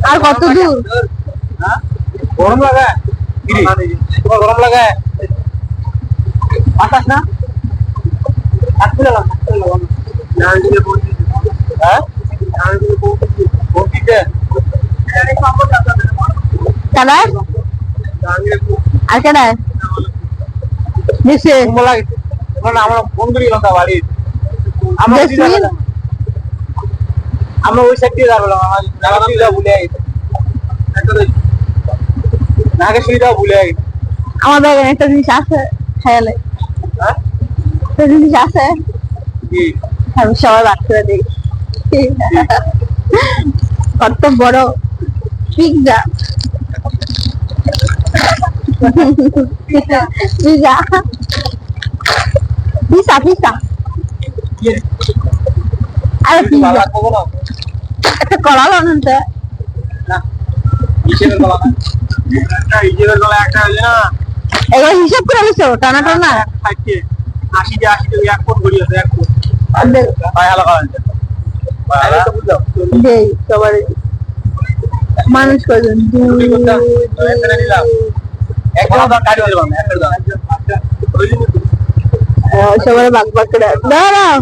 আর কত দূর? গরম লাগে তোমার গরম লাগে বাতাস না আর কেডা নিচে আমরা ফোন করি বাড়ি আমরা ওই সাইড দিয়ে যাবো ভুলে গেছি নাকে সুবিধা ভুলে গেছি আমার ব্যাগে একটা জিনিস আছে খেয়ালে একটা জিনিস আছে আমি সবাই বাদ করে দিই কত বড় pizza pizza pizza pizza pizza আরে পিৎজা একটা কলা আনতে না হিসেবের গলা না হিসেবের গলা একটা আছে না এগুলো হিসাব করে নিছো টানা টানা 80 এক ফুট গড়ি আছে এক ফুট পায় হালা দেই সবার মানুষ কজন সবাই ভাগ ভাগ করে দাঁড়াও